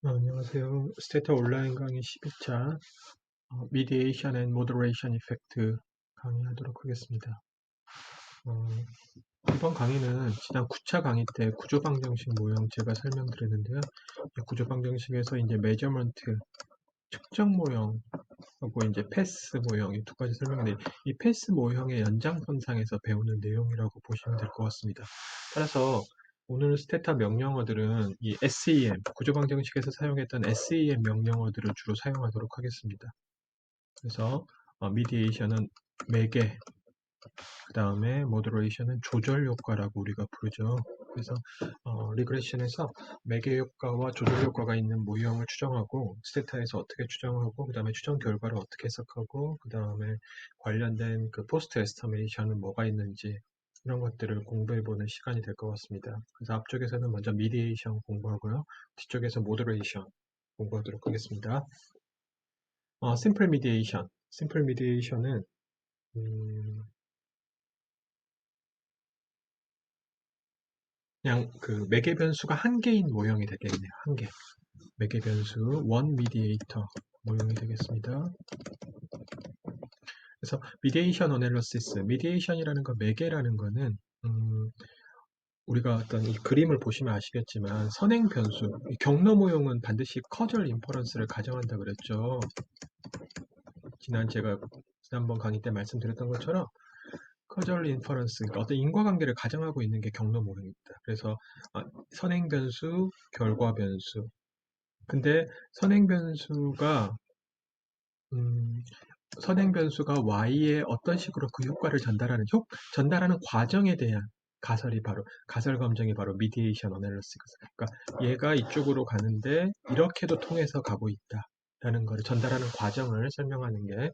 안녕하세요. 스테타 온라인 강의 12차 미디에이션 앤 모더레이션 이펙트 강의하도록 하겠습니다. 이번 강의는 지난 9차 강의 때 구조방정식 모형 제가 설명드렸는데요. 이 구조방정식에서 이제 메저먼트 측정 모형하고 이제 패스 모형 이 두 가지 설명인데 이 패스 모형의 연장선상에서 배우는 내용이라고 보시면 될 것 같습니다. 따라서 오늘 스테타 명령어들은 이 SEM, 구조방정식에서 사용했던 SEM 명령어들을 주로 사용하도록 하겠습니다. 그래서 미디에이션은 매개, 그 다음에 모더레이션은 조절 효과라고 우리가 부르죠. 그래서 리그레션에서 매개 효과와 조절 효과가 있는 모형을 추정하고 스테타에서 어떻게 추정하고 그 다음에 추정 결과를 어떻게 해석하고 그 다음에 관련된 그 포스트 에스티메이션은 뭐가 있는지 이런 것들을 공부해보는 시간이 될 것 같습니다. 그래서 앞쪽에서는 먼저 미디에이션 공부하고요. 뒤쪽에서 모더레이션 공부하도록 하겠습니다. 심플 미디에이션. 심플 미디에이션은 그냥 그 매개 변수가 한 개인 모형이 되겠네요. 한 개. 매개 변수 원 미디에이터 모형이 되겠습니다. 그래서 미디에이션 어널리시스, 미디에이션이라는 거 매개라는 거는 우리가 어떤 이 그림을 보시면 아시겠지만 선행 변수, 이 경로 모형은 반드시 커절 인퍼런스를 가정한다 그랬죠. 지난번 강의 때 말씀드렸던 것처럼 커절 인퍼런스, 그러니까 어떤 인과관계를 가정하고 있는 게 경로 모형입니다. 그래서 선행 변수, 결과 변수. 근데 선행 변수가 y에 어떤 식으로 그 효과를 전달하는 과정에 대한 가설 검증이 바로 미디에이션 어널리시스. 그러니까 얘가 이쪽으로 가는데 이렇게도 통해서 가고 있다라는 것을 전달하는 과정을 설명하는 게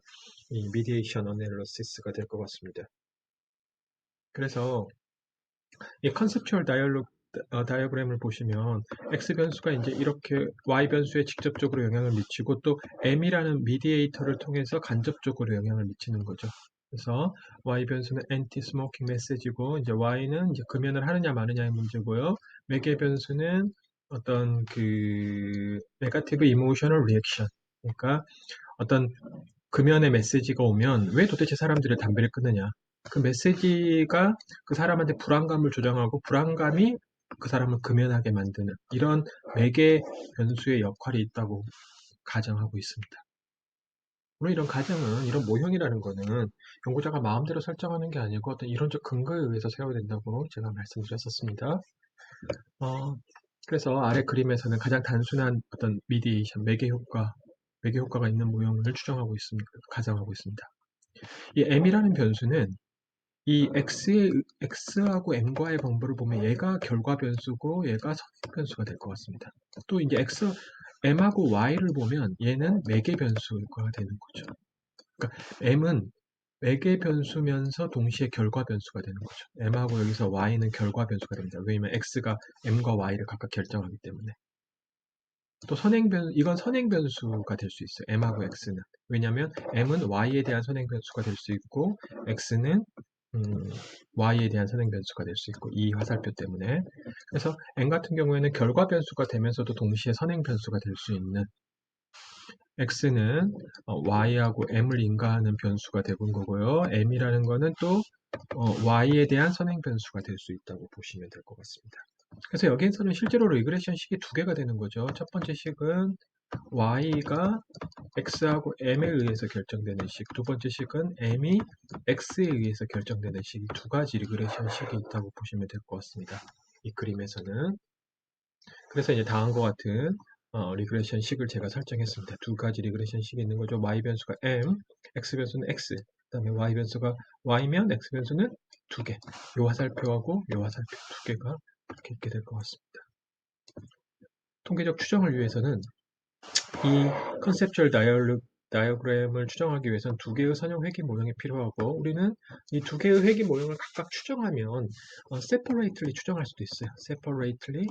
이 미디에이션 어널리시스가 될 것 같습니다. 그래서 이 컨셉추얼 다이어그램을 보시면 x 변수가 이제 이렇게 y 변수에 직접적으로 영향을 미치고 또 m이라는 미디에이터를 통해서 간접적으로 영향을 미치는 거죠. 그래서 y 변수는 anti smoking 메시지고 이제 y는 이제 금연을 하느냐 마느냐의 문제고요. 매개 변수는 어떤 그 네거티브 이모셔널 리액션, 그러니까 어떤 금연의 메시지가 오면 왜 도대체 사람들이 담배를 끊느냐, 그 메시지가 그 사람한테 불안감을 조장하고 불안감이 그 사람을 금연하게 만드는 이런 매개 변수의 역할이 있다고 가정하고 있습니다. 물론 이런 가정은, 이런 모형이라는 거는 연구자가 마음대로 설정하는 게 아니고 어떤 이론적 근거에 의해서 세워야 된다고 제가 말씀드렸었습니다. 그래서 아래 그림에서는 가장 단순한 어떤 미디에이션, 매개 효과가 있는 모형을 추정하고 있습니다. 가정하고 있습니다. 이 m이라는 변수는 이 x하고 m과의 분모를 보면 얘가 결과 변수고 얘가 선행 변수가 될 것 같습니다. 또 이제 m하고 y를 보면 얘는 매개 변수가 되는 거죠. 그러니까 m은 매개 변수면서 동시에 결과 변수가 되는 거죠. m하고 여기서 y는 결과 변수가 됩니다. 왜냐면 x가 m과 y를 각각 결정하기 때문에. 또 이건 선행 변수가 될 수 있어요. m하고 x는. 왜냐면 m은 y에 대한 선행 변수가 될 수 있고 x는 y에 대한 선행 변수가 될 수 있고, 이 화살표 때문에. 그래서 n 같은 경우에는 결과 변수가 되면서도 동시에 선행 변수가 될 수 있는, x는 y하고 m을 인가하는 변수가 되는 거고요. m이라는 거는 또 y에 대한 선행 변수가 될 수 있다고 보시면 될 것 같습니다. 그래서 여기에서는 실제로 리그레션 식이 두 개가 되는 거죠. 첫 번째 식은 y가 x하고 m에 의해서 결정되는 식, 두 번째 식은 m이 x에 의해서 결정되는 식, 두 가지 리그레션 식이 있다고 보시면 될 것 같습니다. 이 그림에서는. 그래서 이제 다음과 같은 리그레션 식을 제가 설정했습니다. 두 가지 리그레션 식이 있는 거죠. y 변수가 m, x 변수는 x, 그 다음에 y 변수가 y면 x 변수는 두 개. 요 화살표하고 요 화살표 두 개가 이렇게 있게 될 것 같습니다. 통계적 추정을 위해서는 이 컨셉추얼 다이어그램을 추정하기 위해서는 두 개의 선형 회귀 모형이 필요하고, 우리는 이 두 개의 회귀 모형을 각각 추정하면 separately 추정할 수도 있어요. separately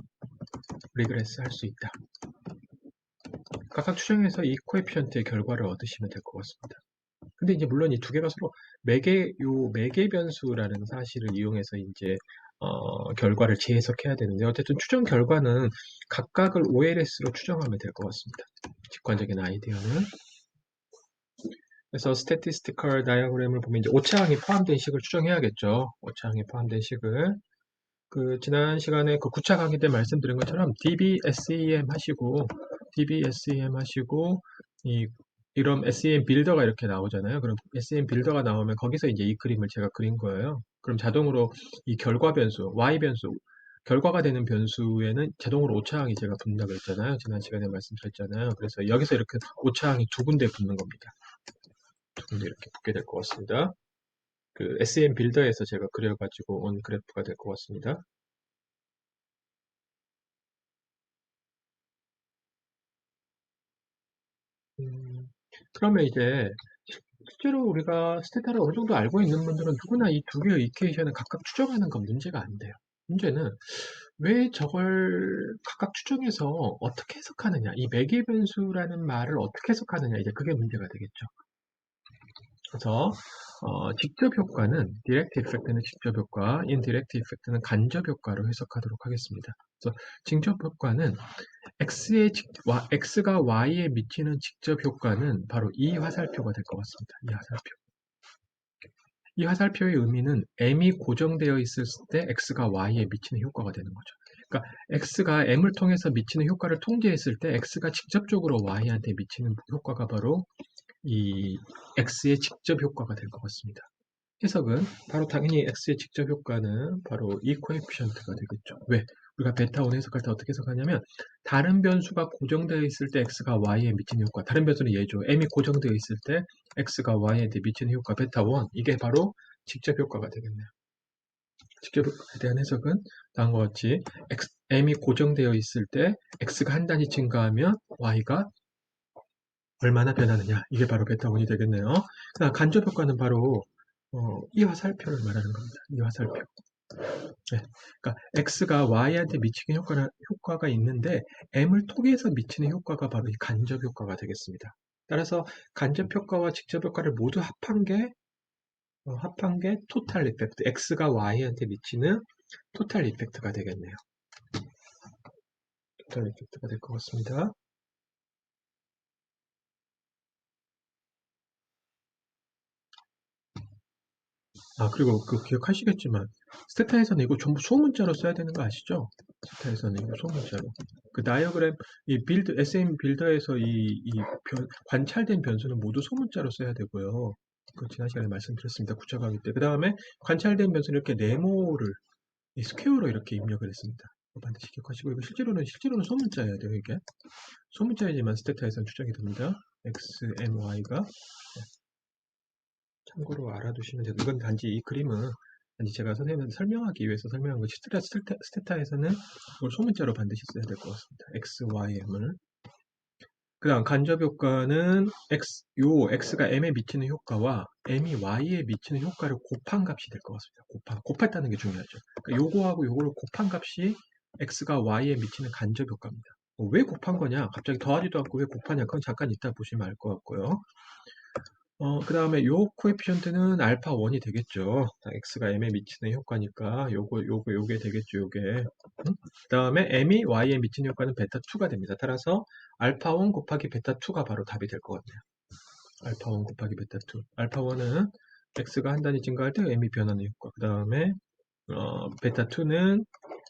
regress 할 수 있다. 각각 추정해서 이 코에피션트의 결과를 얻으시면 될 것 같습니다. 근데 이제 물론 이 두 개가 서로 매개 변수라는 사실을 이용해서 이제 결과를 재해석해야 되는데 어쨌든 추정 결과는 각각을 OLS로 추정하면 될 것 같습니다. 직관적인 아이디어는. 그래서 statistical diagram을 보면 이제 오차항이 포함된 식을 추정해야겠죠. 오차항이 포함된 식을. 지난 시간에 9차 강의 때 말씀드린 것처럼 DBSEM 하시고, DBSEM 하시고, 이런 SEM 빌더가 이렇게 나오잖아요. 그럼 SEM 빌더가 나오면 거기서 이제 이 그림을 제가 그린 거예요. 그럼 자동으로 이 결과 변수, Y 변수, 결과가 되는 변수에는 자동으로 오차항이 제가 붙는다고 했잖아요. 지난 시간에 말씀드렸잖아요. 그래서 여기서 이렇게 오차항이 두 군데 붙는 겁니다. 두 군데 이렇게 붙게 될 것 같습니다. SEM 빌더에서 제가 그려가지고 온 그래프가 될 것 같습니다. 그러면 이제 실제로 우리가 스테타를 어느 정도 알고 있는 분들은 누구나 이 두 개의 이퀘이션을 각각 추정하는 건 문제가 안 돼요. 문제는 왜 저걸 각각 추정해서 어떻게 해석하느냐, 이 매개 변수라는 말을 어떻게 해석하느냐, 이제 그게 문제가 되겠죠. 그래서 직접 효과는 디렉트 이펙트는 직접 효과, 인디렉트 이펙트는 간접 효과로 해석하도록 하겠습니다. 그래서 직접 효과는 X가 Y에 미치는 직접 효과는 바로 이 화살표가 될 것 같습니다. 이 화살표. 이 화살표의 의미는 M이 고정되어 있을 때 X가 Y에 미치는 효과가 되는 거죠. 그러니까 X가 M을 통해서 미치는 효과를 통제했을 때 X가 직접적으로 Y한테 미치는 효과가 바로 이 X의 직접 효과가 될 것 같습니다. 해석은 바로 당연히 X의 직접 효과는 바로 이 코에피션트가 되겠죠. 왜? 우리가 베타1 해석할 때 어떻게 해석하냐면 다른 변수가 고정되어 있을 때 X가 Y에 미치는 효과, 다른 변수는 얘죠. M이 고정되어 있을 때 X가 Y에 미치는 효과 베타1, 이게 바로 직접 효과가 되겠네요. 직접 효과에 대한 해석은 다음과 같이 M이 고정되어 있을 때 X가 한 단위 증가하면 Y가 얼마나 변하느냐, 이게 바로 베타1이 되겠네요. 간접 효과는 바로 이 화살표를 말하는 겁니다. 이 화살표. 네. 그러니까 X가 Y한테 미치는 효과가 있는데 M을 통해서 미치는 효과가 바로 이 간접 효과가 되겠습니다. 따라서 간접 효과와 직접 효과를 모두 합한 게 토탈 이펙트, X가 Y한테 미치는 토탈 이펙트가 되겠네요. 토탈 이펙트가 될 것 같습니다. 그리고 기억하시겠지만 스테타에서는 이거 전부 소문자로 써야 되는 거 아시죠? 스테타에서는 이거 소문자로. 다이어그램, SM 빌더에서 관찰된 변수는 모두 소문자로 써야 되고요. 지난 시간에 말씀드렸습니다. 구차 강의 때. 그 다음에 관찰된 변수는 이렇게 네모를 스퀘어로 이렇게 입력을 했습니다. 반드시 기억하시고, 이거 실제로는 소문자여야 돼요, 이게. 소문자이지만 스테타에서는 추정이 됩니다. XMY가. 참고로 알아두시면 돼요. 이건 단지 이 그림은 단지 제가 선생님한테 설명하기 위해서 설명한 거지, 스테타에서는 이걸 소문자로 반드시 써야 될 것 같습니다. X, Y, M을. 그 다음 간접 효과는 X가 M에 미치는 효과와 M이 Y에 미치는 효과를 곱한 값이 될 것 같습니다. 곱했다는 게 중요하죠. 그러니까 요거하고 요거를 곱한 값이 X가 Y에 미치는 간접 효과입니다. 왜 곱한 거냐? 갑자기 더하지도 않고 왜 곱하냐? 그건 잠깐 이따 보시면 알 것 같고요. 그 다음에 요 코에피션트는 알파 1이 되겠죠. X가 M에 미치는 효과니까 요게 되겠죠. 요게. 그 다음에 M이 Y에 미치는 효과는 베타 2가 됩니다. 따라서 알파 1 곱하기 베타 2가 바로 답이 될 것 같네요. 알파 1 곱하기 베타 2. 알파 1은 X가 한 단위 증가할 때 M이 변하는 효과. 그 다음에 베타 2는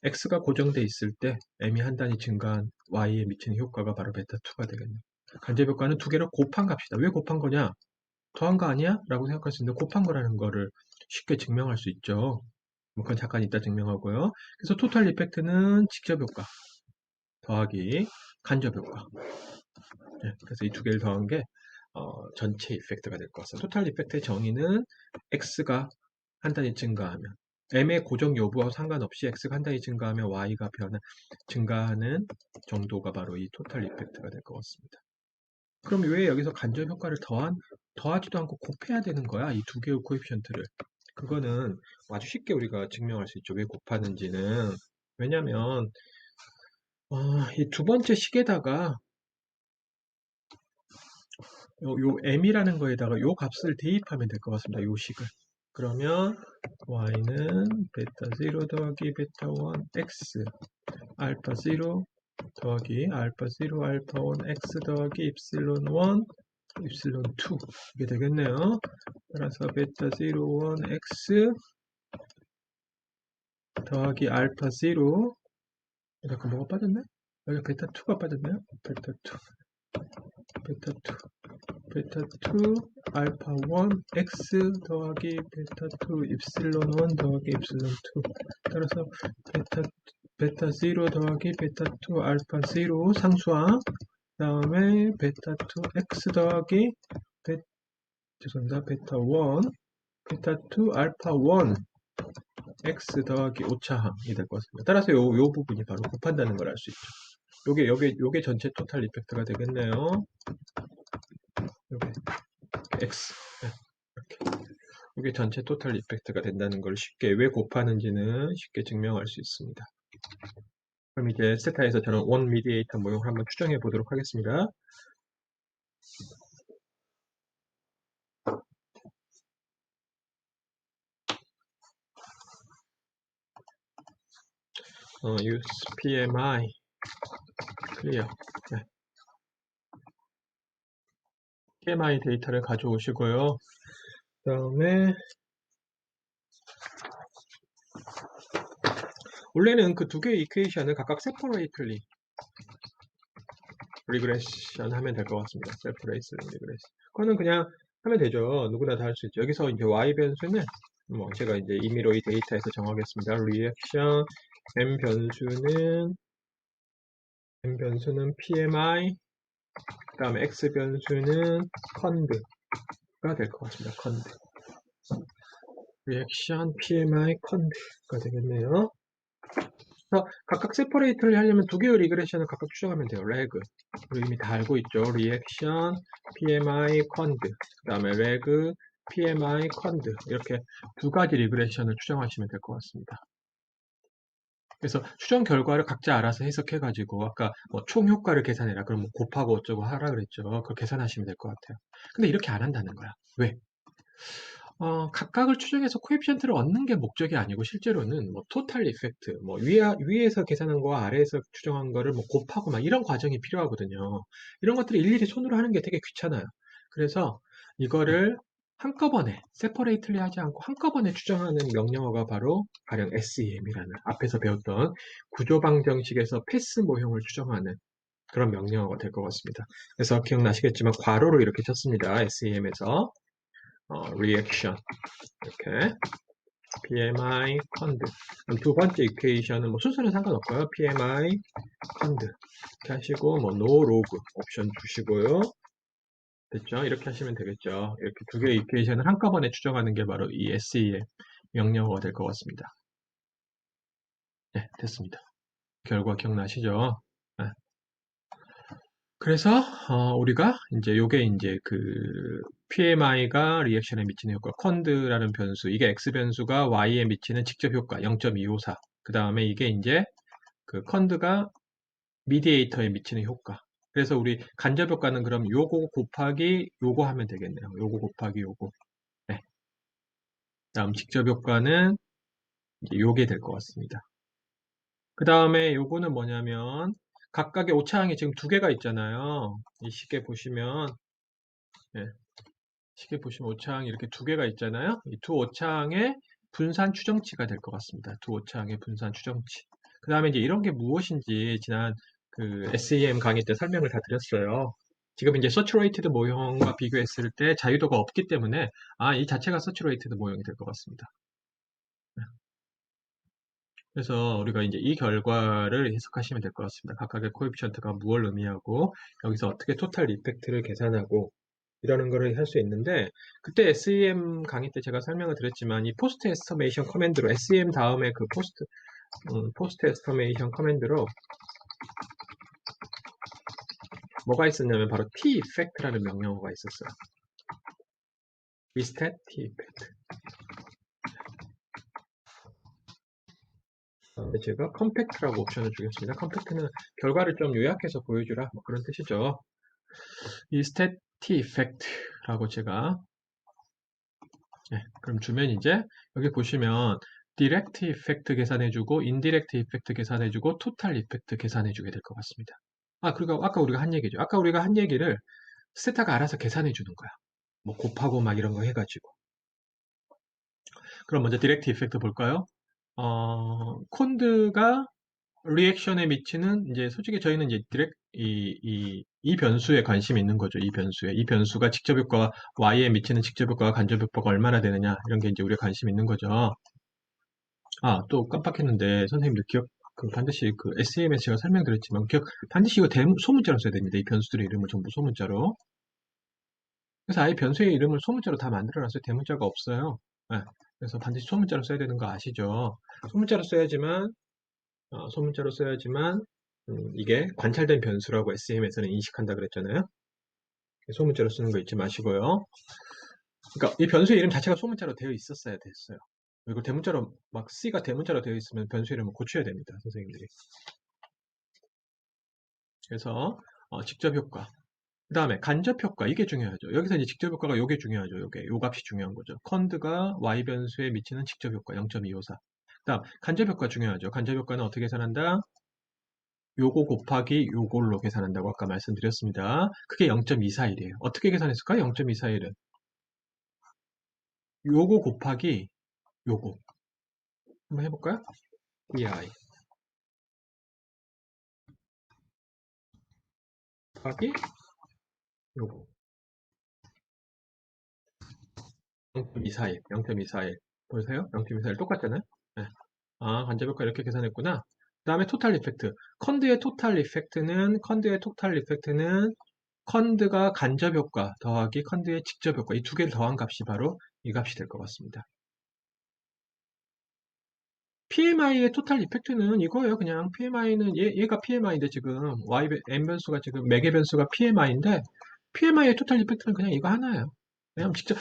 X가 고정돼 있을 때 M이 한 단위 증가한 Y에 미치는 효과가 바로 베타 2가 되겠네요. 간접 효과는 두 개를 곱한 값이다. 왜 곱한 거냐? 더한 거 아니야? 라고 생각할 수 있는데 곱한 거라는 거를 쉽게 증명할 수 있죠. 그건 잠깐 이따 증명하고요. 그래서 토탈 이펙트는 직접 효과 더하기 간접 효과. 네, 그래서 이 두 개를 더한 게 전체 이펙트가 될 것 같습니다. 토탈 이펙트의 정의는 X가 한 단위 증가하면 M의 고정 여부와 상관없이 X가 한 단위 증가하면 Y가 증가하는 정도가 바로 이 토탈 이펙트가 될 것 같습니다. 그럼 왜 여기서 간접 효과를 더하지도 않고 곱해야 되는 거야? 이 두 개의 코에피션트를. 그거는 아주 쉽게 우리가 증명할 수 있죠. 왜 곱하는지는. 왜냐면 이 두 번째 식에다가 요 M이라는 거에다가 요 값을 대입하면 될 것 같습니다. 요 식을. 그러면 y는 베타 0 더하기 베타 1 x 알파 0 더하기 알파 0 알파 1 x 더하기 입실론 1 입실론 2 이게 되겠네요. 따라서 베타 0 1 x 더하기 알파 0 잠깐 뭐가 빠졌네? 여기 베타 2가 빠졌네요. 베타 2 베타 2 베타 2 알파 1 x 더하기 베타 2 입실론 1 더하기 입실론 2 따라서 베타 0 더하기 베타 2 알파 0 상수항 그 다음에 베타 2 x 더하기 죄송합니다. 베타 1 베타 2 알파 1 x 더하기 오차항이 될 것 같습니다. 따라서 요 부분이 바로 곱한다는 걸 알 수 있죠. 요게 전체 토탈 이펙트가 되겠네요. 요게 x 이렇게 요게 전체 토탈 이펙트가 된다는 걸 쉽게 왜 곱하는지는 쉽게 증명할 수 있습니다. 그럼 이제 세타에서 저는 원 미디에이터 모형을 한번 추정해 보도록 하겠습니다. use PMI 클리어. 네. PMI 데이터를 가져오시고요. 그 다음에 원래는 그 두 개의 이퀘이션을 각각 separately 리그레션 하면 될 것 같습니다. separately 리그레션. 그거는 그냥 하면 되죠. 누구나 다 할 수 있죠. 여기서 이제 y 변수는 뭐 제가 이제 임의로 이 데이터에서 정하겠습니다. 리액션 m 변수는 PMI 그 다음에 x 변수는 conv가 될 것 같습니다. conv. 리액션 PMI conv가 되겠네요. 그래서 각각 세퍼레이트를 하려면 두 개의 리그레션을 각각 추정하면 돼요. 레그. 우리 이미 다 알고 있죠. 리액션, PMI, 컨드. 그 다음에 레그, PMI, 컨드. 이렇게 두 가지 리그레션을 추정하시면 될 것 같습니다. 그래서 추정 결과를 각자 알아서 해석해가지고 아까 뭐 총 효과를 계산해라. 그럼 뭐 곱하고 어쩌고 하라 그랬죠. 그걸 계산하시면 될 것 같아요. 근데 이렇게 안 한다는 거야. 왜? 각각을 추정해서 코에피션트를 얻는 게 목적이 아니고 실제로는 뭐 토탈 이펙트, 뭐 위에서 계산한 거와 아래에서 추정한 거를 뭐 곱하고 막 이런 과정이 필요하거든요. 이런 것들을 일일이 손으로 하는 게 되게 귀찮아요. 그래서 이거를 한꺼번에 세퍼레이트리 하지 않고 한꺼번에 추정하는 명령어가 바로 가령 SEM이라는 앞에서 배웠던 구조방정식에서 패스 모형을 추정하는 그런 명령어가 될 것 같습니다. 그래서 기억나시겠지만 괄호로 이렇게 쳤습니다. SEM에서 reaction 이렇게 PMI conv 그럼 두 번째 이퀘이션은 뭐 순서는 상관없고요. PMI conv 이렇게 하시고 뭐 no log 옵션 주시고요. 됐죠? 이렇게 하시면 되겠죠. 이렇게 두 개의 이퀘이션을 한꺼번에 추정하는 게 바로 이 SE의 명령어가 될 것 같습니다. 네, 됐습니다. 결과 기억나시죠? 네. 그래서 우리가 이제 요게 이제 그 PMI가 리액션에 미치는 효과, 컨드라는 변수, 이게 X 변수가 Y에 미치는 직접 효과 0.254. 그 다음에 이게 이제 그 컨드가 미디에이터에 미치는 효과. 그래서 우리 간접 효과는 그럼 요거 곱하기 요거 하면 되겠네요. 요거 곱하기 요거. 네. 다음 직접 효과는 이제 요게 될 것 같습니다. 그 다음에 요거는 뭐냐면 각각의 오차항이 지금 두 개가 있잖아요. 이 식에 보시면 네. 식에 보시면 오차항이 이렇게 두 개가 있잖아요. 이 두 오차항의 분산 추정치가 될 것 같습니다. 두 오차항의 분산 추정치. 그 다음에 이제 이런 게 무엇인지 지난 그 SEM 강의 때 설명을 다 드렸어요. 지금 이제 서츄레이티드 모형과 비교했을 때 자유도가 없기 때문에 이 자체가 서츄레이티드 모형이 될 것 같습니다. 그래서 우리가 이제 이 결과를 해석하시면 될 것 같습니다. 각각의 코에피션트가 무엇을 의미하고 여기서 어떻게 토탈 이펙트를 계산하고 이러는 거를 할 수 있는데 그때 SEM 강의 때 제가 설명을 드렸지만 이 포스트 에스터메이션 커맨드로 SEM 다음에 그 포스트 에스터메이션 커맨드로 뭐가 있었냐면 바로 T 이펙트라는 명령어가 있었어요. 리스탯 T 이펙트. 제가 컴팩트라고 옵션을 주겠습니다. 컴팩트는 결과를 좀 요약해서 보여주라 뭐 그런 뜻이죠. 이 stat t effect라고 제가 그럼 주면 이제 여기 보시면 디렉트 이펙트 계산해주고 인디렉트 이펙트 계산해주고 토탈 이펙트 계산해주게 될 것 같습니다. 그리고 아까 우리가 한 얘기죠. 아까 우리가 한 얘기를 스타가 알아서 계산해주는 거야. 뭐 곱하고 막 이런 거 해가지고. 그럼 먼저 디렉트 이펙트 볼까요? 콘드가 리액션에 미치는 이제 솔직히 저희는 이제 이 변수에 관심이 있는 거죠. 이 변수에. 이 변수가 직접 효과가 y에 미치는 직접 효과가 간접 효과가 얼마나 되느냐 이런 게 이제 우리가 관심 있는 거죠. 또 깜빡했는데 선생님들 반드시 그 SEM에서 제가 설명드렸지만 반드시 이거 소문자로 써야 됩니다. 이 변수들의 이름을 전부 소문자로. 그래서 아예 변수의 이름을 소문자로 다 만들어놨어요. 대문자가 없어요. 네. 그래서 반드시 소문자로 써야 되는 거 아시죠? 소문자로 써야지만 소문자로 써야지만 이게 관찰된 변수라고 SEM에서는 인식한다 그랬잖아요. 소문자로 쓰는 거 잊지 마시고요. 그러니까 이 변수의 이름 자체가 소문자로 되어 있었어야 됐어요. 이거 대문자로 막 C가 대문자로 되어 있으면 변수 이름을 고쳐야 됩니다, 선생님들이. 그래서 직접 효과. 그 다음에 간접 효과, 이게 중요하죠. 여기서 이제 직접 효과가 요게 중요하죠. 요 값이 중요한 거죠. 컨드가 y 변수에 미치는 직접 효과 0.254. 그 다음 간접 효과 중요하죠. 간접 효과는 어떻게 계산한다? 요거 곱하기 요걸로 계산한다고 아까 말씀드렸습니다. 그게 0.241이에요. 어떻게 계산했을까? 0.241은 요거 곱하기 요거. 한번 해볼까요? EI 곱하기 요거 0.241, 0.241 보세요? 0.241 똑같잖아요? 네. 간접 효과 이렇게 계산했구나. 그 다음에 토탈 이펙트. 컨드의 토탈 이펙트는 컨드가 간접 효과 더하기 컨드의 직접 효과 이 두 개를 더한 값이 바로 이 값이 될 것 같습니다. PMI의 토탈 이펙트는 이거예요. 그냥 PMI는 얘가 PMI인데 지금 M 변수가 지금 매개 변수가 PMI인데 PMI의 토탈 이펙트는 그냥 이거 하나예요. 왜냐면 직접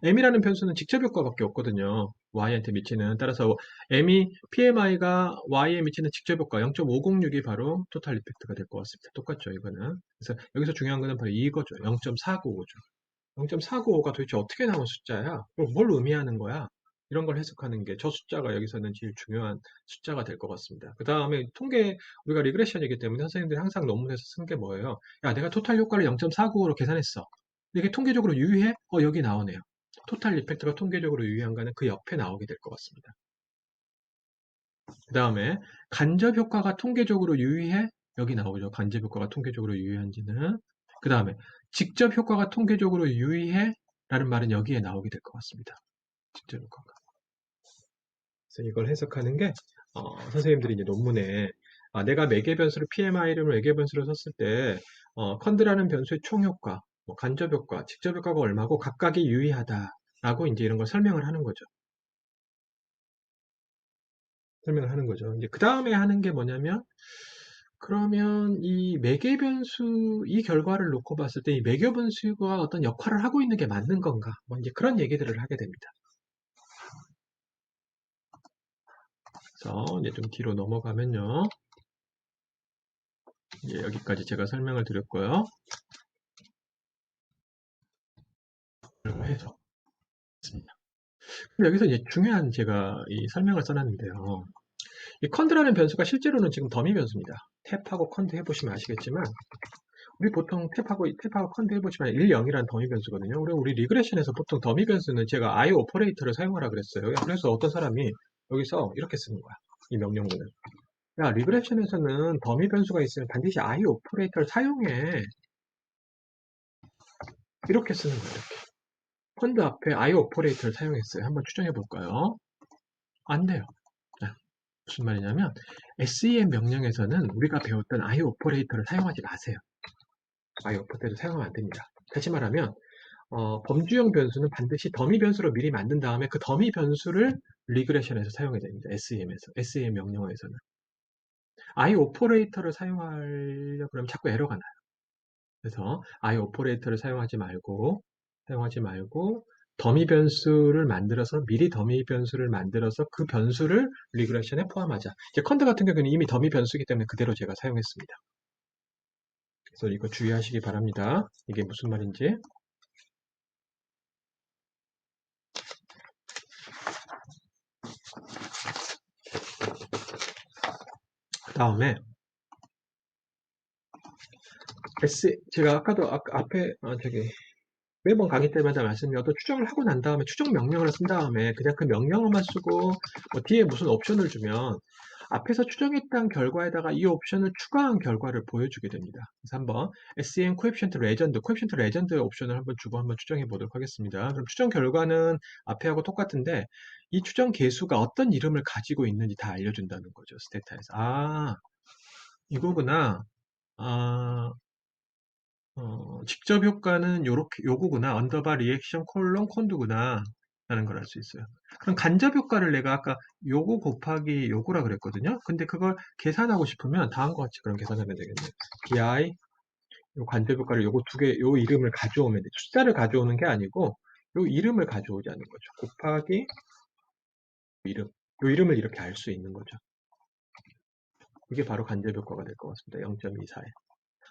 M이라는 변수는 직접 효과밖에 없거든요. Y한테 미치는. 따라서 PMI가 Y에 미치는 직접 효과 0.506이 바로 토탈 이펙트가 될 것 같습니다. 똑같죠, 이거는. 그래서 여기서 중요한 거는 바로 이거죠. 0.495죠. 0.495가 도대체 어떻게 나온 숫자야? 그럼 뭘 의미하는 거야? 이런 걸 해석하는 게 저 숫자가 여기서는 제일 중요한 숫자가 될 것 같습니다. 그 다음에 우리가 리그레션이기 때문에 선생님들이 항상 논문에서 쓴 게 뭐예요? 야, 내가 토탈 효과를 0.495로 계산했어. 이게 통계적으로 유의해? 여기 나오네요. 토탈 이펙트가 통계적으로 유의한가는 그 옆에 나오게 될 것 같습니다. 그 다음에 간접 효과가 통계적으로 유의해? 여기 나오죠. 간접 효과가 통계적으로 유의한지는. 그 다음에 직접 효과가 통계적으로 유의해? 라는 말은 여기에 나오게 될 것 같습니다. 직접 효과가. 그래서 이걸 해석하는 게 선생님들이 이제 논문에 내가 매개 변수를 PMI를 매개 변수로 썼을 때 컨드라는 변수의 총효과, 뭐 간접 효과, 직접 효과가 얼마고 각각이 유의하다라고 이제 이런 걸 설명을 하는 거죠. 설명을 하는 거죠. 이제 그 다음에 하는 게 뭐냐면 그러면 이 매개 변수 이 결과를 놓고 봤을 때 이 매개 변수가 어떤 역할을 하고 있는 게 맞는 건가? 뭐 이제 그런 얘기들을 하게 됩니다. 그래서 이제 좀 뒤로 넘어가면요. 이제 여기까지 제가 설명을 드렸고요. 해서 있습니다. 여기서 이제 중요한 제가 이 설명을 써놨는데요. 이 컨드라는 변수가 실제로는 지금 더미 변수입니다. 탭하고 컨드 해보시면 아시겠지만 우리 보통 탭하고 컨드 해보시면 1, 0이라는 더미 변수거든요. 우리 리그레션에서 보통 더미 변수는 제가 I 오퍼레이터를 사용하라 그랬어요. 그래서 어떤 사람이 여기서 이렇게 쓰는 거야. 이 명령문을. 야, 리그레션에서는 더미 변수가 있으면 반드시 I 오퍼레이터를 사용해. 이렇게 쓰는 거예요. 이렇게. 컨드 앞에 I 오퍼레이터를 사용했어요. 한번 추정해 볼까요? 안 돼요. 무슨 말이냐면 SEM 명령에서는 우리가 배웠던 I 오퍼레이터를 사용하지 마세요. I 오퍼레이터를 사용하면 안 됩니다. 다시 말하면 범주형 변수는 반드시 더미 변수로 미리 만든 다음에 그 더미 변수를 리그레션에서 사용해야 됩니다. SEM 명령어에서는. I 오퍼레이터를 사용하려고 그러면 자꾸 에러가 나요. 그래서 I 오퍼레이터를 사용하지 말고 더미 변수를 만들어서 미리 더미 변수를 만들어서 그 변수를 리그레션에 포함하자. 이제 컨드 같은 경우는 이미 더미 변수이기 때문에 그대로 제가 사용했습니다. 그래서 이거 주의하시기 바랍니다. 이게 무슨 말인지. 다음에 제가 아까도 앞에 매번 강의 때마다 말씀드려도 추정을 하고 난 다음에 추정 명령어를 쓴 다음에 그냥 그 명령어만 쓰고 뭐 뒤에 무슨 옵션을 주면 앞에서 추정했던 결과에다가 이 옵션을 추가한 결과를 보여주게 됩니다. 그래서 한번 SEM 코에피션트 레전드, 코에피션트 레전드 옵션을 한번 주고 한번 추정해 보도록 하겠습니다. 그럼 추정 결과는 앞에하고 똑같은데 이 추정 개수가 어떤 이름을 가지고 있는지 다 알려준다는 거죠. 스테타에서. 아, 이거구나. 아, 직접 효과는 요거구나. 언더바 리액션 콜론 콘두구나. 라는 걸 알 수 있어요. 그럼 간접 효과를 내가 아까 요거 곱하기 요거라 그랬거든요. 근데 그걸 계산하고 싶으면 다음과 같이 그럼 계산하면 되겠네요. bi, 요 간접 효과를 요거 두 개, 요 이름을 가져오면 돼. 숫자를 가져오는 게 아니고 요 이름을 가져오자는 거죠. 곱하기 이름. 요 이름을 이렇게 알 수 있는 거죠. 이게 바로 간접 효과가 될 것 같습니다. 0.24에.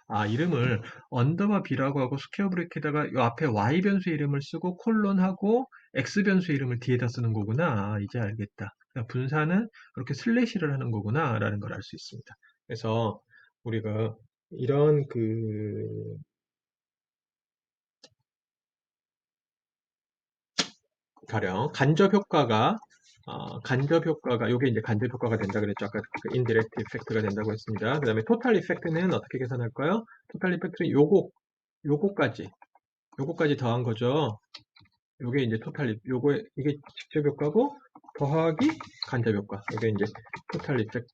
아, 이름을 언더바 b라고 하고 스퀘어 브레이크에다가 이 앞에 y 변수 이름을 쓰고 콜론하고 x 변수 이름을 뒤에다 쓰는 거구나. 아, 이제 알겠다. 그러니까 분사는 이렇게 슬래시를 하는 거구나 라는 걸 알 수 있습니다. 그래서 우리가 이런 가령 간접 효과가 요게 이제 간접 효과가 된다 그랬죠. 아까 그 인디렉트 이펙트가 된다고 했습니다. 그 다음에 토탈 이펙트는 어떻게 계산할까요? 토탈 이펙트는 요거까지 더한 거죠. 요게 이제 이게 직접 효과고, 더하기 간접 효과. 이게 이제 토탈 이펙트,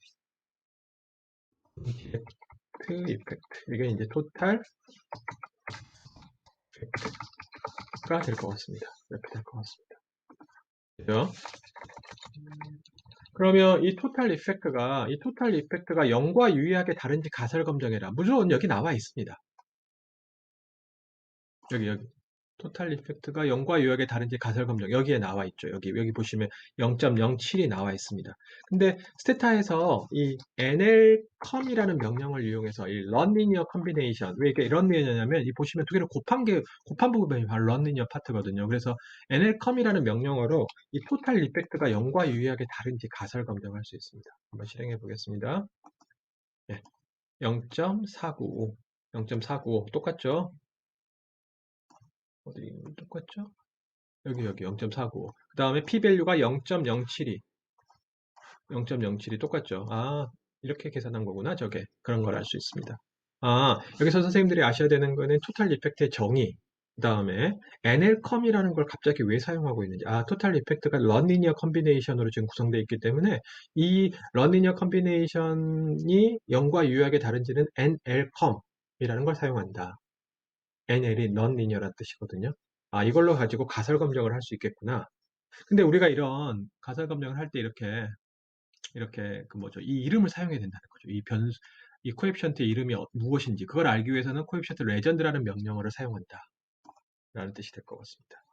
이게 이제 토탈 이펙트가 될 것 같습니다. 이렇게 될 것 같습니다. 그죠? 그러면 이 토탈 이펙트가 0과 유의하게 다른지 가설 검정해라. 물론 여기 나와 있습니다. 여기. 토탈 이펙트가 0과 유의하게 다른지 가설 검정. 여기에 나와 있죠. 여기 보시면 0.07이 나와 있습니다. 근데 스테타에서 이 nlcom이라는 명령을 이용해서 이 non-linear combination, 왜 이게 non-linear냐면 이 보시면 두 개를 곱한 부분이 바로 non-linear 파트거든요. 그래서 nlcom이라는 명령어로 이 토탈 이펙트가 0과 유의하게 다른지 가설 검정할 수 있습니다. 한번 실행해 보겠습니다. 네, 0.495, 0.495 똑같죠? 어디 똑같죠? 여기 0.495. 그 다음에 p-value가 0.072. 0.07이 똑같죠. 아, 이렇게 계산한 거구나. 저게. 그런 걸 알 수 있습니다. 아, 여기서 선생님들이 아셔야 되는 거는 토탈 이펙트의 정의. 그 다음에 NLCom이라는 걸 갑자기 왜 사용하고 있는지. 아, 토탈 이펙트가 런리니어 컨비네이션으로 지금 구성되어 있기 때문에 이 런리니어 컨비네이션이 0과 유의하게 다른지는 NLCom이라는 걸 사용한다. NL이 non-linear란 뜻이거든요. 아, 이걸로 가지고 가설 검정을 할 수 있겠구나. 근데 우리가 이런 가설 검정을 할 때 이렇게 이 이름을 사용해야 된다는 거죠. 이 코에피션트의 이름이 무엇인지 그걸 알기 위해서는 코에피션트 레전드라는 명령어를 사용한다. 라는 뜻이 될 것 같습니다.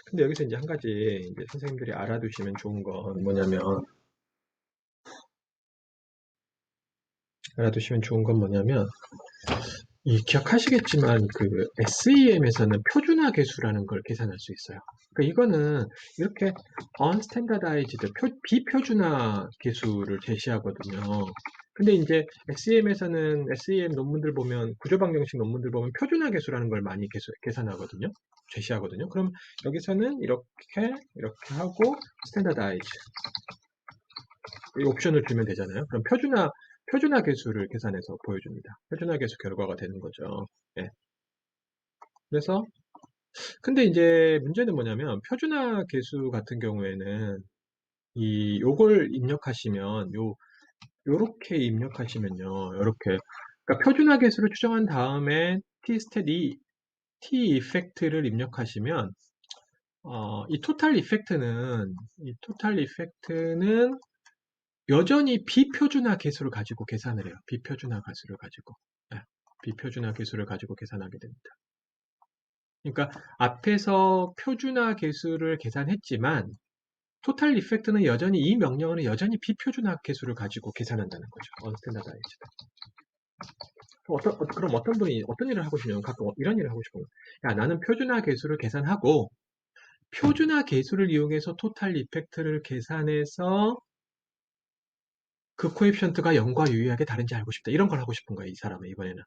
근데 여기서 이제 한 가지 이제 선생님들이 알아두시면 좋은 건 뭐냐면 기억하시겠지만 SEM에서는 표준화 계수라는 걸 계산할 수 있어요. 그러니까 이거는 이렇게 unstandardized 비표준화 계수를 제시하거든요. 근데 이제 SEM 논문들 보면 구조방정식 논문들 보면 표준화 계수라는 걸 많이 계산하거든요. 제시하거든요. 그럼 여기서는 이렇게 하고 standardize 이 옵션을 주면 되잖아요. 그럼 표준화 계수를 계산해서 보여줍니다. 표준화 계수 결과가 되는 거죠. 예. 그래서 근데 이제 문제는 뭐냐면 표준화 계수 같은 경우에는 요걸 입력하시면 요렇게 입력하시면요. 요렇게 그러니까 표준화 계수를 추정한 다음에 T 이펙트를 입력하시면 이 토탈 이펙트는 여전히 비표준화 계수를 가지고 계산을 해요. 비표준화 계수를 가지고. 네, 비표준화 계수를 가지고 계산하게 됩니다. 그러니까 앞에서 표준화 계수를 계산했지만 토탈 이펙트는 이 명령어는 여전히 비표준화 계수를 가지고 계산한다는 거죠. 언스탠다드이즈드. 그럼 어떤 분이 어떤 일을 하고 싶냐면 가끔 이런 일을 하고 싶어요. 야, 나는 표준화 계수를 계산하고 표준화 계수를 이용해서 토탈 이펙트를 계산해서 그 코에피션트가 0과 유의하게 다른지 알고 싶다. 이런 걸 하고 싶은 거예요, 이 사람은 이번에는.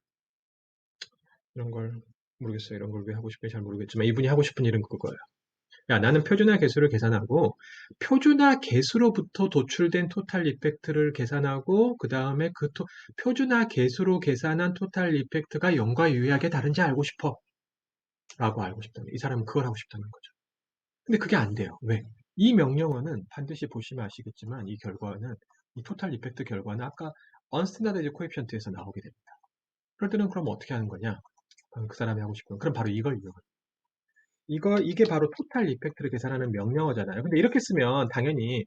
이런 걸 모르겠어요. 이런 걸 왜 하고 싶은지 잘 모르겠지만 이분이 하고 싶은 일은 그거예요. 야, 나는 표준화 계수를 계산하고 표준화 계수로부터 도출된 토탈 이펙트를 계산하고 그 다음에 표준화 계수로 계산한 토탈 이펙트가 0과 유의하게 다른지 알고 싶어. 라고 알고 싶다는 이 사람은 그걸 하고 싶다는 거죠. 근데 그게 안 돼요. 왜? 이 명령어는 반드시 보시면 아시겠지만 이 결과는 이 토탈 이펙트 결과는 아까 언스탠다드이즈 코에피션트에서 나오게 됩니다. 그럴 때는 그럼 어떻게 하는 거냐? 그 사람이 하고 싶은 건 그럼 바로 이걸 이용합니다. 이게 바로 토탈 이펙트를 계산하는 명령어잖아요. 근데 이렇게 쓰면 당연히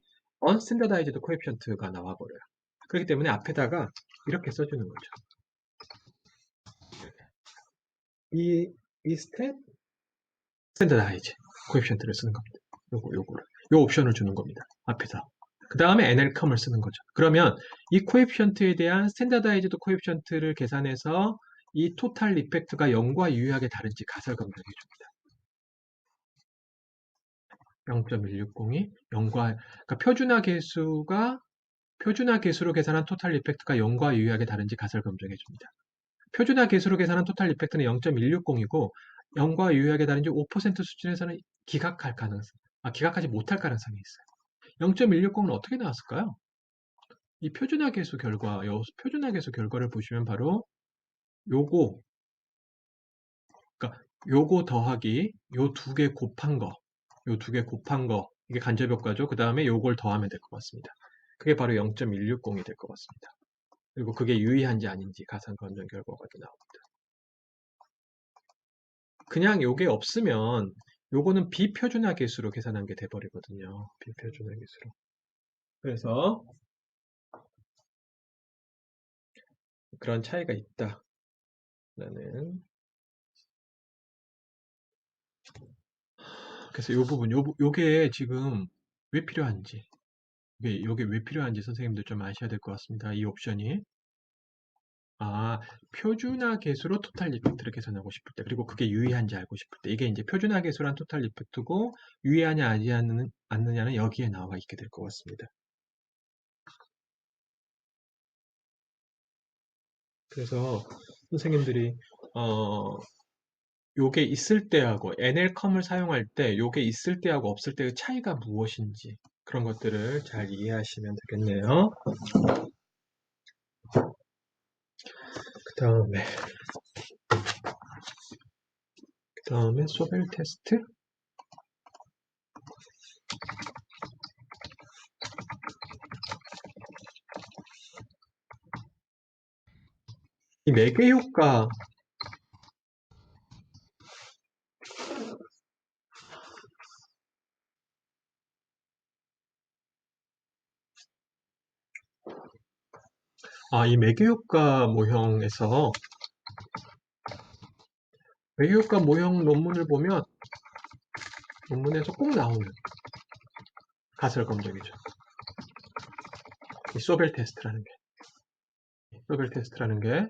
unstandardized coefficient가 나와버려요. 그렇기 때문에 앞에다가 이렇게 써주는 거죠. 이 스텝 standardize coefficient를 쓰는 겁니다. 요 옵션을 주는 겁니다. 앞에서. 그 다음에 NL컴을 쓰는 거죠. 그러면 이 코에피션트에 대한 스탠다다이즈드 코에피션트를 계산해서 이 토탈 이펙트가 0과 유의하게 다른지 가설 검증해 줍니다. 0.160이 0과 그러니까 표준화 계수로 계산한 토탈 이펙트가 0과 유의하게 다른지 가설 검증해 줍니다. 표준화 계수로 계산한 토탈 이펙트는 0.160이고 0과 유의하게 다른지 5% 수준에서는 기각하지 못할 가능성이 있어요. 0.160은 어떻게 나왔을까요? 이 표준화 계수 결과를 보시면 바로 요거, 그러니까 요거 더하기 요 두 개 곱한 거, 이게 간접효과죠. 그 다음에 요걸 더하면 될 것 같습니다. 그게 바로 0.160이 될 것 같습니다. 그리고 그게 유의한지 아닌지 가상 검증 결과가 나옵니다. 그냥 요게 없으면 요거는 비표준화 계수로 계산한 게 돼버리거든요. 비표준화 계수로. 그래서 그런 차이가 있다라는. 그래서 요 부분, 요게 지금 왜 필요한지, 요게 왜 필요한지 선생님들 좀 아셔야 될 것 같습니다. 이 옵션이. 표준화 계수로 토탈 이펙트를 계산하고 싶을 때, 그리고 그게 유의한지 알고 싶을 때, 이게 이제 표준화 계수란 토탈 이펙트고, 유의하냐, 않느냐는 여기에 나와 있게 될 것 같습니다. 그래서 선생님들이, 요게 있을 때하고, NL컴을 사용할 때, 요게 있을 때하고 없을 때의 차이가 무엇인지, 그런 것들을 잘 이해하시면 되겠네요. 그 다음에 소벨 테스트. 이 매개 효과, 이 매개 효과 모형에서 매개 효과 모형 논문을 보면 논문에서 꼭 나오는 가설 검정이죠. 이 소벨 테스트라는 게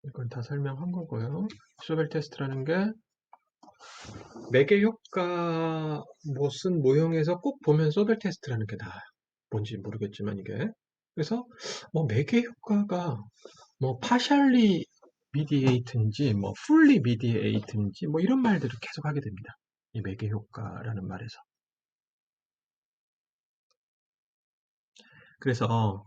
이건 다 설명한 거고요. 소벨 테스트라는 게 매개 효과 쓴 모형에서 꼭 보면 소벨 테스트라는 게 나와요. 뭔지 모르겠지만 이게. 그래서 매개 효과가 partially mediate인지 fully mediate인지 이런 말들을 계속 하게 됩니다. 이 매개 효과라는 말에서. 그래서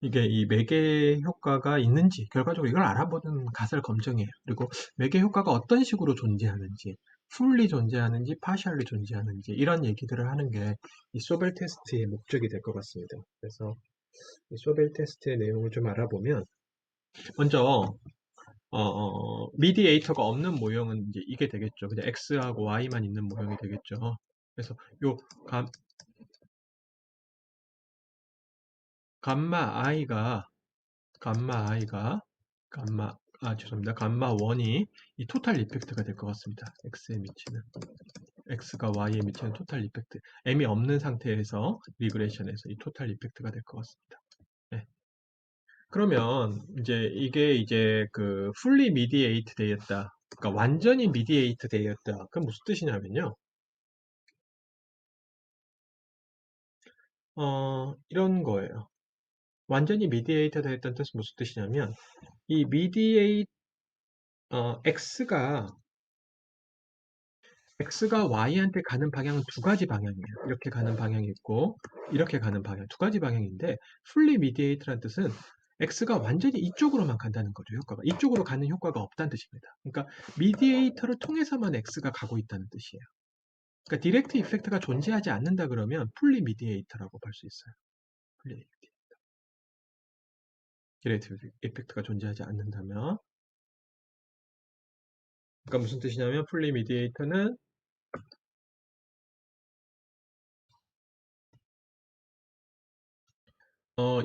이게 이 매개 효과가 있는지 결과적으로 이걸 알아보는 가설 검증이에요. 그리고 매개 효과가 어떤 식으로 존재하는지, fully 존재하는지, partially 존재하는지 이런 얘기들을 하는 게 이 소벨 테스트의 목적이 될 것 같습니다. 그래서 이 소벨 테스트의 내용을 좀 알아보면 먼저 미디에이터가 없는 모형은 이제 이게 되겠죠. 그냥 x하고 y만 있는 모형이 되겠죠. 그래서 요 감마 i가 죄송합니다. 감마 1이 이 토탈 이펙트가 될 것 같습니다. x가 y에 미치는 토탈 이펙트. m이 없는 상태에서 리그레이션에서 이 토탈 이펙트가 될 것 같습니다. 네. 그러면 이제 이게 이제 그 fully mediate 되었다. 그러니까 완전히 미디에이트 되었다. 그건 무슨 뜻이냐면요. 이런 거예요. 완전히 미디에이터 되었다는 뜻은 무슨 뜻이냐면 이 X가 Y한테 가는 방향은 두 가지 방향이에요. 이렇게 가는 방향이 있고, 이렇게 가는 방향, 두 가지 방향인데, fully mediate라는 뜻은 X가 완전히 이쪽으로만 간다는 거죠, 효과가. 이쪽으로 가는 효과가 없다는 뜻입니다. 그러니까, 미디에이터를 통해서만 X가 가고 있다는 뜻이에요. 그러니까, 디렉트 이펙트가 존재하지 않는다 그러면 fully mediate라고 볼 수 있어요. fully 디렉트 이펙트가 존재하지 않는다면. 그러니까 무슨 뜻이냐면, fully mediate는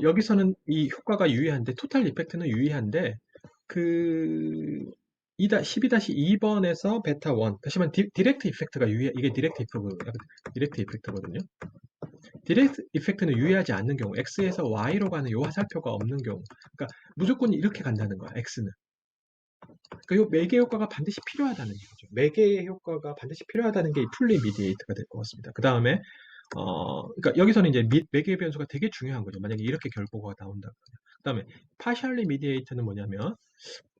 여기서는 이 효과가 유의한데, 토탈 이펙트는 유의한데, 그, 12-2번에서 베타 1. 다시 말해, 디렉트 이펙트가 이게 디렉트 이펙트거든요. 디렉트 이펙트는 유의하지 않는 경우, X에서 Y로 가는 요 화살표가 없는 경우. 그러니까 무조건 이렇게 간다는 거야, X는. 그러니까 요 매개 효과가 반드시 필요하다는 얘기죠. 매개의 효과가 반드시 필요하다는 게 이 풀리 미디에이터가 될 것 같습니다. 그 다음에 그러니까 여기서는 이제 매개 변수가 되게 중요한 거죠. 만약에 이렇게 결과가 나온다. 그 다음에 partially mediate는 뭐냐면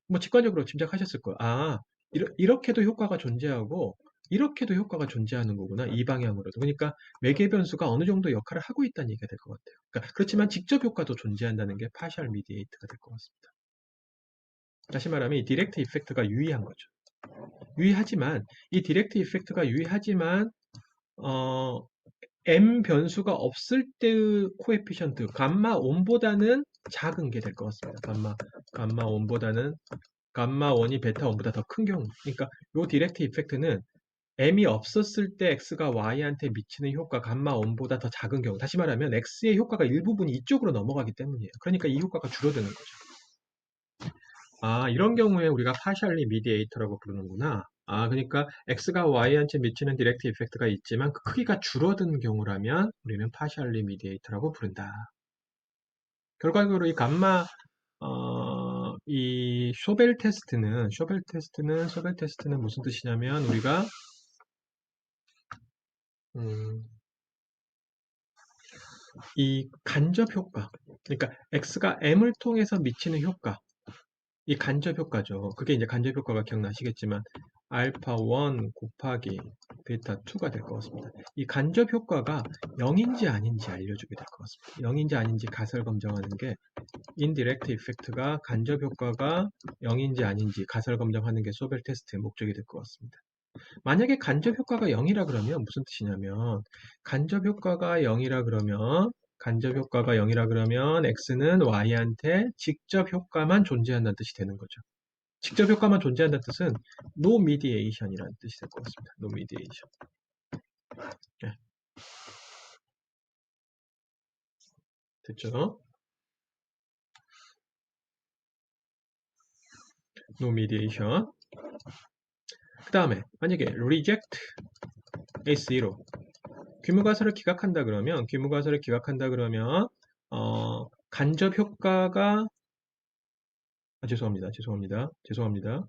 뭐 직관적으로 짐작하셨을 거예요. 아, 이렇게도 효과가 존재하고 이렇게도 효과가 존재하는 거구나. 이 방향으로도. 그러니까 매개 변수가 어느 정도 역할을 하고 있다는 얘기가 될 것 같아요. 그러니까 그렇지만 직접 효과도 존재한다는 게 partial mediate가 될 것 같습니다. 다시 말하면 이 디렉트 이펙트가 유의한 거죠. 유의하지만 이 디렉트 이펙트가 유의하지만 어, m 변수가 없을 때의 코에피션트 감마 온보다는 작은 게 될 것 같습니다. 감마 온보다는 감마 1이 베타 1보다 더 큰 경우. 그러니까 요 디렉트 이펙트는 m이 없었을 때 x가 y한테 미치는 효과 감마 1보다 더 작은 경우. 다시 말하면 x의 효과가 일부분이 이쪽으로 넘어가기 때문이에요. 그러니까 이 효과가 줄어드는 거죠. 아, 이런 경우에 우리가 partially mediate라고 부르는구나. 아, 그러니까 X가 Y한테 미치는 디렉트 이펙트가 있지만 그 크기가 줄어든 경우라면 우리는 partially mediate라고 부른다. 결과적으로 이 쇼벨 테스트는 무슨 뜻이냐면 우리가 음, 이 간접 효과, 그러니까 X가 M을 통해서 미치는 효과, 이 간접 효과죠. 그게 이제 간접 효과가 기억나시겠지만 알파 1 곱하기 베타 2가 될 것 같습니다. 이 간접 효과가 0인지 아닌지 알려주게 될 것 같습니다. 0인지 아닌지 가설 검증하는 게 인디렉트 이펙트가 간접 효과가 0인지 아닌지 가설 검증하는 게 소벨 테스트의 목적이 될 것 같습니다. 만약에 간접 효과가 0이라 그러면 무슨 뜻이냐면 간접 효과가 0이라 그러면 x는 y한테 직접 효과만 존재한다는 뜻이 되는 거죠. 직접 효과만 존재한다는 뜻은 no mediation이라는 뜻이 될 것 같습니다. no mediation. 네, 됐죠? no mediation. 그 다음에 만약에 reject A0 귀무가설을 기각한다 그러면 간접 효과가 죄송합니다.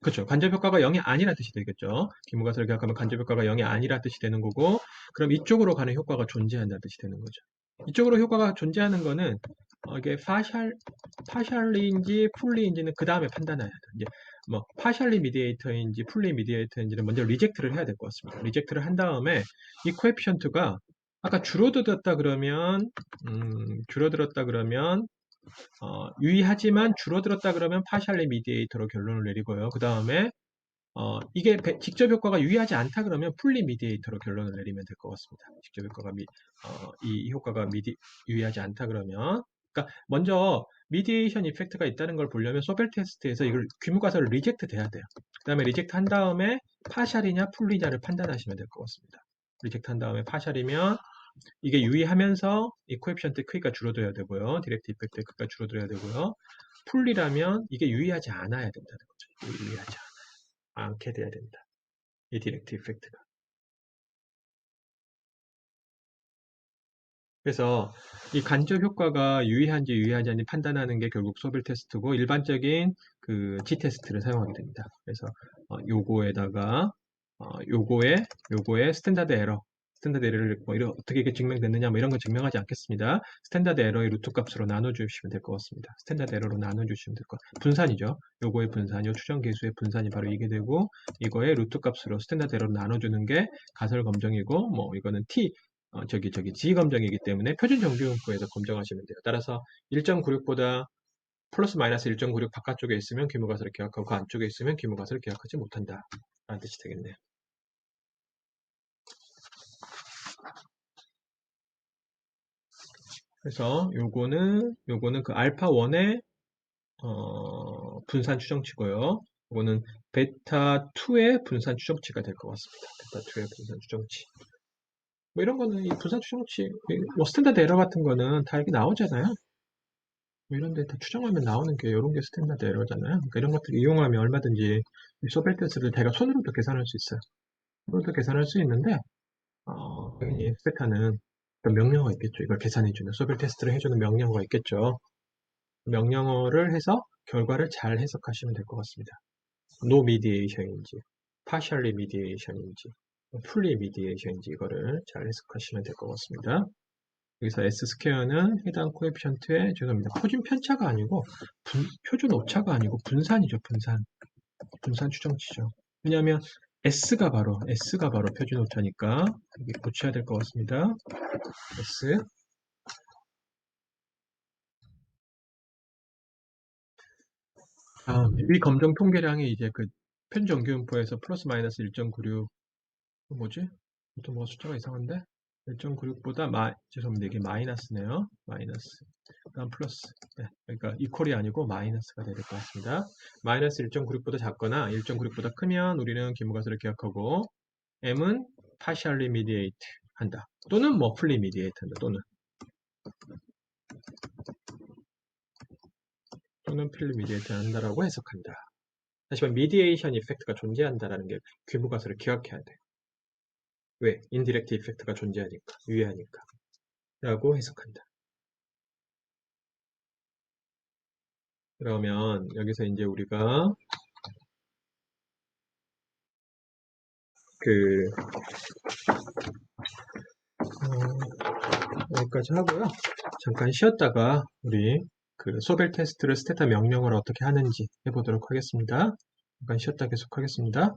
그렇죠. 간접 효과가 0이 아니라 뜻이 되겠죠. 기무가설을 기각하면 간접 효과가 0이 아니라 뜻이 되는 거고, 그럼 이쪽으로 가는 효과가 존재한다는 뜻이 되는 거죠. 이쪽으로 효과가 존재하는 거는 이게 파셜리인지 풀리인지는 그 다음에 판단해야 돼요. 이제 뭐 파셜리 미디에이터인지 풀리 미디에이터인지는 먼저 리젝트를 해야 될 것 같습니다. 리젝트를 한 다음에 이 코에피션트가 아까 줄어들었다 그러면 유의하지만 줄어들었다 그러면 파셜리 미디에이터로 결론을 내리고요. 그 다음에 이게 직접 효과가 유의하지 않다 그러면 풀리 미디에이터로 결론을 내리면 될 것 같습니다. 직접 효과가 이 효과가 유의하지 않다 그러면 그러니까 먼저 미디에이션 이펙트가 있다는 걸 보려면 소벨 테스트에서 이걸 귀무가설을 리젝트 돼야 돼요. 그 다음에 리젝트 한 다음에 파셜이냐 풀리냐를 판단하시면 될 것 같습니다. 리젝트 한 다음에 파셜이면 이게 유의하면서 이 코에피션트 크기가 줄어들어야 되고요. 디렉트 이펙트 크기가 줄어들어야 되고요. 풀리라면 이게 유의하지 않아야 된다는 거죠. 유의하지 않게 돼야 된다. 이 디렉트 이펙트가. 그래서 이 간접 효과가 유의한지 유의하지 않는지 판단하는 게 결국 소빌 테스트고 일반적인 그 T 테스트를 사용하게 됩니다. 그래서 요거에다가 요거에 스탠다드 에러를 뭐 어떻게 이게 증명됐느냐 뭐 이런 거 증명하지 않겠습니다. 스탠다드 에러의 루트 값으로 나눠주시면 될 것 같습니다. 스탠다드 에러로 나눠주시면 될 것 같아요. 분산이죠. 요거의 분산, 요 추정 계수의 분산이 바로 이게 되고 이거의 루트 값으로 스탠다드 에러로 나눠주는 게 가설 검정이고 뭐 이거는 G 검정이기 때문에 표준 정규분포에서 검정하시면 돼요. 따라서 1.96보다 플러스 마이너스 1.96 바깥쪽에 있으면 귀무가설을 기억하고 그 안쪽에 있으면 귀무가설을 기억하지 못한다. 라는 뜻이 되겠네요. 그래서 요거는 그 알파 1의 분산 추정치고요. 요거는 베타 2의 분산 추정치가 될 것 같습니다. 베타 2의 분산 추정치. 뭐 이런 거는 이 분산 추정치, 뭐 스탠다드 에러 같은 거는 다 이렇게 나오잖아요. 뭐 이런 데 다 추정하면 나오는 게 이런 게 스탠다드 에러잖아요. 그러니까 이런 것들 이용하면 얼마든지 이 소벨테스를 대가 손으로도 계산할 수 있어요. 손으로도 계산할 수 있는데 당연히 스페타는 어떤 명령어가 있겠죠. 이걸 계산해주는 소벨 테스트를 해주는 명령어가 있겠죠. 명령어를 해서 결과를 잘 해석하시면 될 것 같습니다. No mediation인지, partially mediation인지, fully mediation인지 이거를 잘 해석하시면 될 것 같습니다. 여기서 S 스퀘어는 해당 코에피션트의 죄송합니다. 표준 편차가 아니고 표준 오차가 아니고 분산이죠. 분산 추정치죠. 왜냐하면 S가 바로 표준 오차니까 여기 고쳐야 될 것 같습니다. S 위 검정 통계량이 이제 그 표준 정규분포에서 플러스 마이너스 1.96 뭐지? 또 뭐가 숫자가 이상한데? 1.96보다 죄송합니다. 이게 마이너스네요. 마이너스. 그다음 플러스. 네, 그러니까 이퀄이 아니고 마이너스가 돼야 될 것 같습니다. 마이너스 1.96보다 작거나 1.96보다 크면 우리는 기무가설을 기억하고 M은 partially mediate 한다. 또는 뭐 fully mediate 한다. 또는 fully mediate 한다라고 해석한다. 하지만 mediation 이펙트가 존재한다라는 게 귀무가설을 기억해야 돼. 왜? 인디렉트 이펙트가 존재하니까, 유의하니까. 라고 해석한다. 그러면 여기서 이제 우리가 그 여기까지 하고요. 잠깐 쉬었다가 우리 그 소벨 테스트를 스테타 명령을 어떻게 하는지 해보도록 하겠습니다. 잠깐 쉬었다 계속하겠습니다.